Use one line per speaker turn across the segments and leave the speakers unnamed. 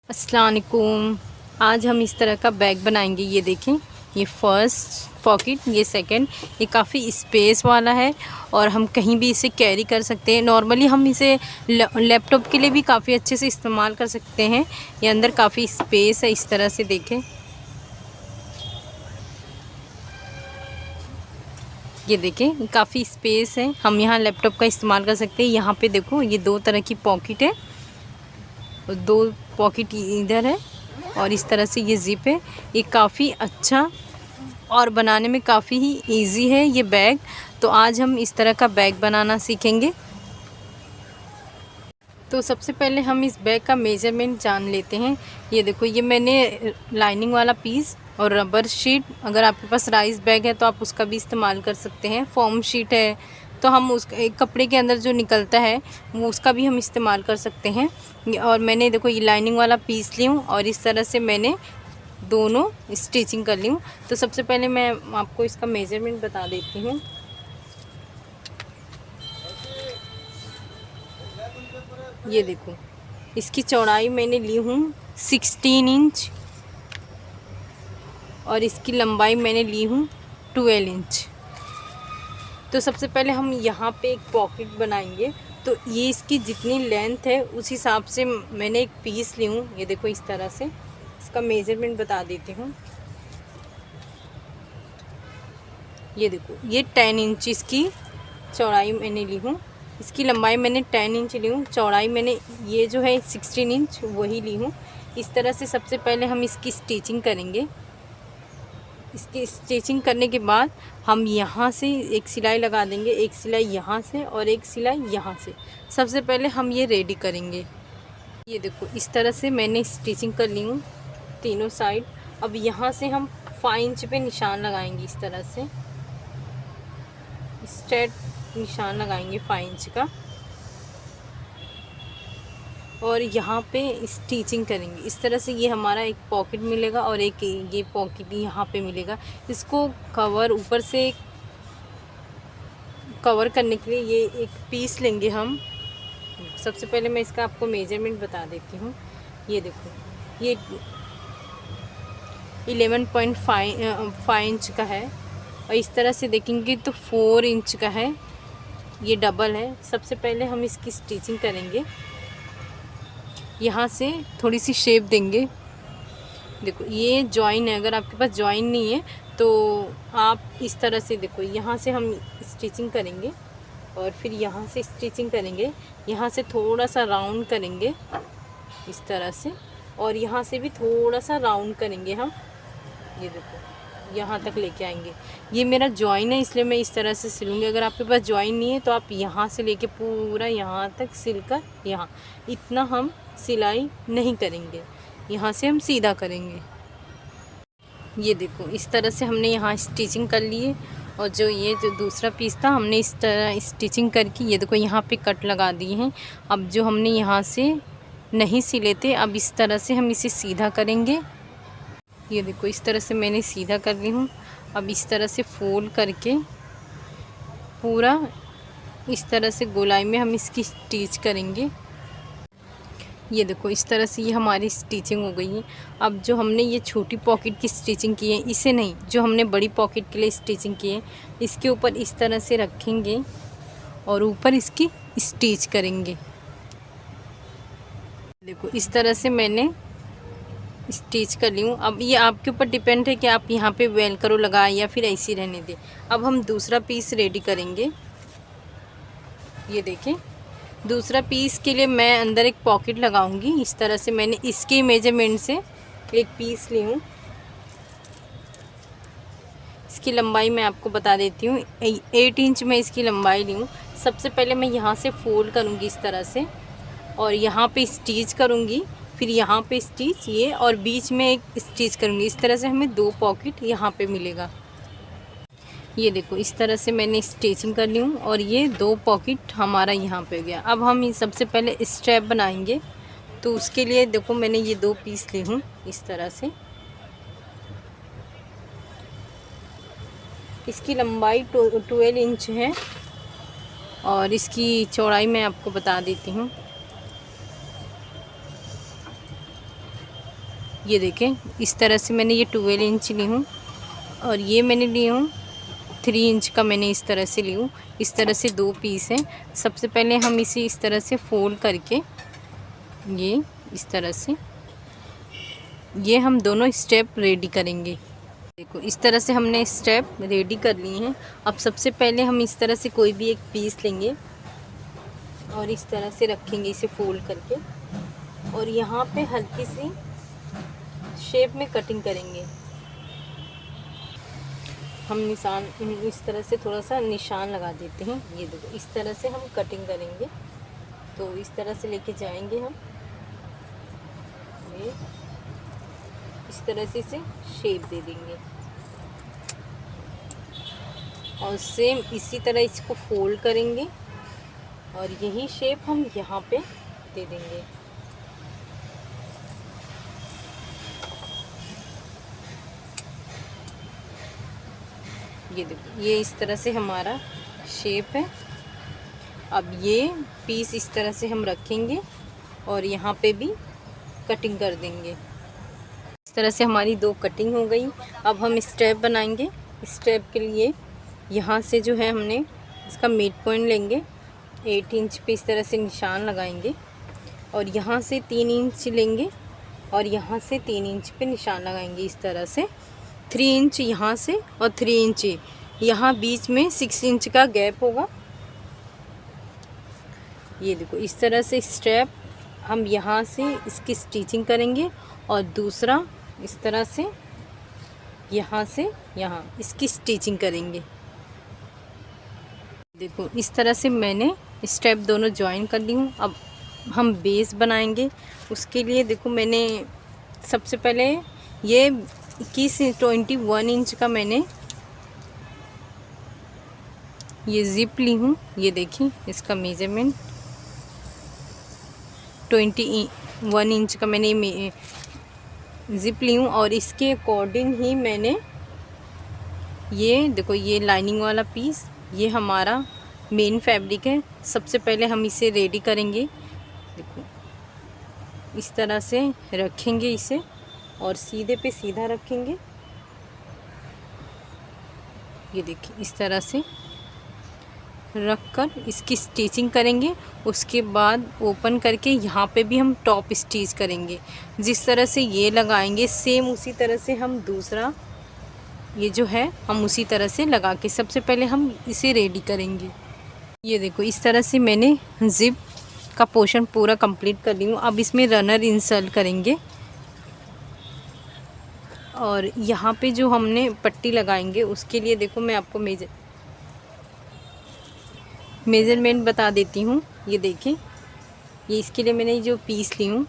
अस्सलाम वालेकुम। आज हम इस तरह का बैग बनाएंगे। ये देखें, ये फर्स्ट पॉकेट, ये सेकंड, ये काफ़ी स्पेस वाला है और हम कहीं भी इसे कैरी कर सकते हैं। नॉर्मली हम इसे लैपटॉप के लिए भी काफ़ी अच्छे से इस्तेमाल कर सकते हैं। ये अंदर काफ़ी स्पेस है, इस तरह से देखें। ये देखें, काफ़ी स्पेस है, हम यहाँ लैपटॉप का इस्तेमाल कर सकते हैं। यहाँ पे देखो, ये दो तरह की पॉकेट है, दो पॉकेट इधर है और इस तरह से ये ज़िप है। ये काफ़ी अच्छा और बनाने में काफ़ी ही इजी है ये बैग। तो आज हम इस तरह का बैग बनाना सीखेंगे। तो सबसे पहले हम इस बैग का मेजरमेंट जान लेते हैं। ये देखो, ये मैंने लाइनिंग वाला पीस और रबर शीट, अगर आपके पास राइस बैग है तो आप उसका भी इस्तेमाल कर सकते हैं। फॉर्म शीट है तो हम उस एक कपड़े के अंदर जो निकलता है वो उसका भी हम इस्तेमाल कर सकते हैं। और मैंने देखो ये लाइनिंग वाला पीस ली हूँ और इस तरह से मैंने दोनों स्टिचिंग कर ली हूँ। तो सबसे पहले मैं आपको इसका मेजरमेंट बता देती हूँ। ये देखो, इसकी चौड़ाई मैंने ली हूँ 16 इंच और इसकी लंबाई मैंने ली हूँ 12 इंच। तो सबसे पहले हम यहाँ पे एक पॉकेट बनाएंगे। तो ये इसकी जितनी लेंथ है उस हिसाब से मैंने एक पीस ली हूँ। ये देखो, इस तरह से इसका मेजरमेंट बता देती हूँ। ये देखो, ये 10 इंच इसकी चौड़ाई मैंने ली हूँ। इसकी लंबाई मैंने 10 इंच ली हूँ, चौड़ाई मैंने ये जो है 16 इंच वही ली हूँ। इस तरह से सबसे पहले हम इसकी स्टिचिंग करेंगे। इसकी स्टिचिंग करने के बाद हम यहाँ से एक सिलाई लगा देंगे, एक सिलाई यहाँ से और एक सिलाई यहाँ से। सबसे पहले हम ये रेडी करेंगे। ये देखो, इस तरह से मैंने स्टिचिंग कर ली हूँ तीनों साइड। अब यहाँ से हम 5 इंच पे निशान लगाएंगे। इस तरह से स्ट्रेट निशान लगाएंगे 5 इंच का और यहाँ पे स्टिचिंग करेंगे। इस तरह से ये हमारा एक पॉकेट मिलेगा और एक ये पॉकेट यहाँ पे मिलेगा। इसको कवर ऊपर से कवर करने के लिए ये एक पीस लेंगे हम। सबसे पहले मैं इसका आपको मेजरमेंट बता देती हूँ। ये देखो, ये 11.5 इंच का है और इस तरह से देखेंगे तो 4 इंच का है। ये डबल है। सबसे पहले हम इसकी स्टिचिंग करेंगे। यहाँ से थोड़ी सी शेप देंगे। देखो, ये जॉइन है, अगर आपके पास जॉइन नहीं है तो आप इस तरह से देखो, यहाँ से हम स्टिचिंग करेंगे और फिर यहाँ से स्टिचिंग करेंगे। यहाँ से थोड़ा सा राउंड करेंगे इस तरह से और यहाँ से भी थोड़ा सा राउंड करेंगे हम। ये देखो, यहाँ तक लेके आएंगे। ये मेरा जॉइन है इसलिए मैं इस तरह से सिलूँगी। अगर आपके पास जॉइन नहीं है तो आप यहाँ से लेके पूरा यहाँ तक सिलकर यहाँ, इतना हम सिलाई नहीं करेंगे, यहाँ से हम सीधा करेंगे। ये देखो, इस तरह से हमने यहाँ स्टिचिंग कर ली है और जो दूसरा पीस था हमने इस तरह स्टिचिंग करके ये देखो यहाँ पे कट लगा दिए हैं। अब जो हमने यहाँ से नहीं सिले थे, अब इस तरह से हम इसे सीधा करेंगे। ये देखो, इस तरह से मैंने सीधा कर ली हूँ। अब इस तरह से फोल्ड करके पूरा इस तरह से गोलाई में हम इसकी स्टिच करेंगे। ये देखो, इस तरह से ये हमारी स्टिचिंग हो गई है। अब जो हमने ये छोटी पॉकेट की स्टिचिंग की है, इसे नहीं, जो हमने बड़ी पॉकेट के लिए स्टिचिंग की है, इसके ऊपर इस तरह से रखेंगे और ऊपर इसकी स्टिच करेंगे। देखो, इस तरह से मैंने स्टिच कर ली हूँ। अब ये आपके ऊपर डिपेंड है कि आप यहाँ पे वेलक्रो लगाएं या फिर ऐसे ही रहने दें। अब हम दूसरा पीस रेडी करेंगे। ये देखें, दूसरा पीस के लिए मैं अंदर एक पॉकेट लगाऊंगी। इस तरह से मैंने इसके मेजरमेंट से एक पीस ली हूँ। इसकी लंबाई मैं आपको बता देती हूँ, 8 इंच में इसकी लंबाई ली हूँ। सबसे पहले मैं यहाँ से फोल्ड करूँगी इस तरह से और यहाँ पे स्टिच करूँगी, फिर यहाँ पे स्टिच ये और बीच में एक स्टिच करूँगी। इस तरह से हमें 2 पॉकेट यहाँ पे मिलेगा। ये देखो, इस तरह से मैंने स्टिचिंग कर ली हूँ और ये 2 पॉकेट हमारा यहाँ पे हो गया। अब हम सबसे पहले स्ट्रैप बनाएंगे। तो उसके लिए देखो, मैंने ये 2 पीस ली हूँ इस तरह से। इसकी लंबाई 12 इंच है और इसकी चौड़ाई मैं आपको बता देती हूँ। ये देखें, इस तरह से मैंने ये 12 इंच ली हूँ और ये मैंने ली हूँ 3 इंच का, मैंने इस तरह से ली हूँ। इस तरह से 2 पीस हैं। सबसे पहले हम इसे इस तरह से फोल्ड करके ये इस तरह से ये हम दोनों स्टेप रेडी करेंगे। देखो, इस तरह से हमने स्टेप रेडी कर लिए हैं। अब सबसे पहले हम इस तरह से कोई भी एक पीस लेंगे और इस तरह से रखेंगे इसे फोल्ड करके, और यहाँ पे हल्की सी शेप में कटिंग करेंगे। हम निशान इस तरह से थोड़ा सा निशान लगा देते हैं। ये देखो, इस तरह से हम कटिंग करेंगे। तो इस तरह से लेके जाएंगे हम, ये इस तरह से इसे शेप दे देंगे और सेम इसी तरह इसको फोल्ड करेंगे और यही शेप हम यहाँ पे दे देंगे। ये देखो, ये इस तरह से हमारा शेप है। अब ये पीस इस तरह से हम रखेंगे और यहाँ पे भी कटिंग कर देंगे। इस तरह से हमारी 2 कटिंग हो गई। अब हम स्टेप बनाएंगे। स्टेप के लिए यहाँ से जो है हमने इसका मिड पॉइंट लेंगे, 8 इंच पे इस तरह से निशान लगाएंगे और यहाँ से 3 इंच लेंगे और यहाँ से 3 इंच पे निशान लगाएंगे। इस तरह से 3 इंच यहाँ से और 3 इंच यहाँ, बीच में 6 इंच का गैप होगा। ये देखो, इस तरह से स्टेप हम यहाँ से इसकी स्टिचिंग करेंगे और दूसरा इस तरह से यहाँ से यहाँ इसकी स्टिचिंग करेंगे। देखो, इस तरह से मैंने स्टेप दोनों ज्वाइन कर ली हूँ। अब हम बेस बनाएंगे। उसके लिए देखो, मैंने सबसे पहले ये 21 इंच का मैंने ये जिप ली हूँ। ये देखिए, इसका मेजरमेंट 21 इंच का मैंने जिप ली हूँ और इसके अकॉर्डिंग ही मैंने ये देखो, ये लाइनिंग वाला पीस, ये हमारा मेन फैब्रिक है। सबसे पहले हम इसे रेडी करेंगे। देखो, इस तरह से रखेंगे इसे और सीधे पे सीधा रखेंगे। ये देखिए, इस तरह से रखकर इसकी स्टिचिंग करेंगे। उसके बाद ओपन करके यहाँ पे भी हम टॉप स्टिच करेंगे। जिस तरह से ये लगाएंगे सेम उसी तरह से हम दूसरा ये जो है हम उसी तरह से लगा के सबसे पहले हम इसे रेडी करेंगे। ये देखो, इस तरह से मैंने जिप का पोर्शन पूरा कंप्लीट कर ली हूँ। अब इसमें रनर इंसर्ट करेंगे और यहाँ पे जो हमने पट्टी लगाएंगे उसके लिए देखो, मैं आपको मेजरमेंट बता देती हूँ। ये देखें, ये इसके लिए मैंने जो पीस ली हूँ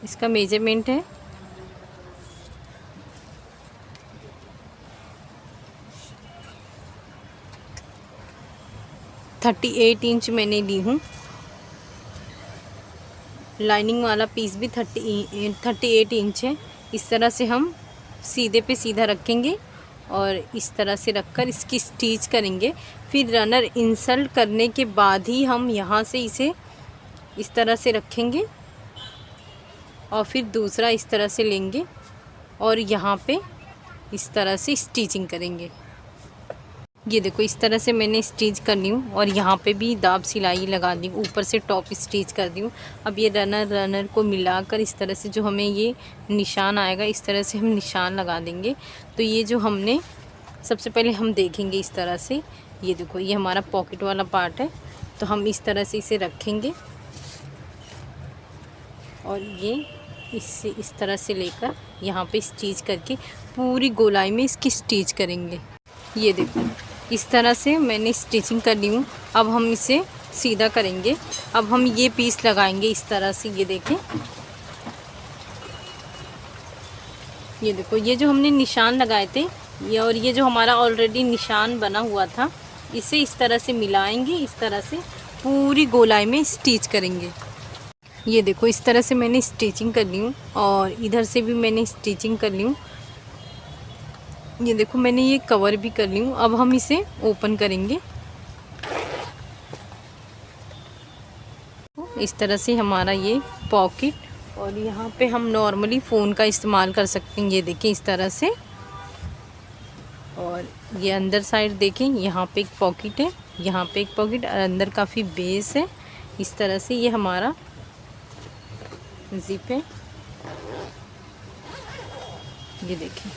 इसका मेजरमेंट है 38 इंच मैंने ली हूँ। लाइनिंग वाला पीस भी 38 इंच है। इस तरह से हम सीधे पे सीधा रखेंगे और इस तरह से रखकर इसकी स्टिच करेंगे। फिर रनर इंसर्ट करने के बाद ही हम यहाँ से इसे इस तरह से रखेंगे और फिर दूसरा इस तरह से लेंगे और यहाँ पे इस तरह से स्टिचिंग करेंगे। ये देखो, इस तरह से मैंने स्टिच कर ली हूँ और यहाँ पे भी दाब सिलाई लगा दी, ऊपर से टॉप स्टिच कर दी हूँ। अब ये रनर को मिलाकर इस तरह से जो हमें ये निशान आएगा इस तरह से हम निशान लगा देंगे। तो ये जो हमने सबसे पहले हम देखेंगे इस तरह से, ये देखो, ये हमारा पॉकेट वाला पार्ट है। तो हम इस तरह से इसे रखेंगे और ये इससे इस तरह से लेकर यहाँ पे स्टिच करके पूरी गोलाई में इसकी स्टिच करेंगे। ये देखो, इस तरह से मैंने स्टिचिंग कर ली हूँ। अब हम इसे सीधा करेंगे। अब हम ये पीस लगाएंगे इस तरह से। ये देखें, ये देखो, ये जो हमने निशान लगाए थे ये और ये जो हमारा ऑलरेडी निशान बना हुआ था, इसे इस तरह से मिलाएंगे। इस तरह से पूरी गोलाई में स्टिच करेंगे। ये देखो, इस तरह से मैंने स्टिचिंग कर ली हूँ और इधर से भी मैंने स्टिचिंग कर ली हूँ। ये देखो, मैंने ये कवर भी कर ली हूँ। अब हम इसे ओपन करेंगे। इस तरह से हमारा ये पॉकेट और यहाँ पे हम नॉर्मली फ़ोन का इस्तेमाल कर सकते हैं। ये देखें इस तरह से। और ये अंदर साइड देखें, यहाँ पे एक पॉकेट है, यहाँ पे एक पॉकेट और अंदर काफ़ी बेस है। इस तरह से ये हमारा जिप है। ये देखें।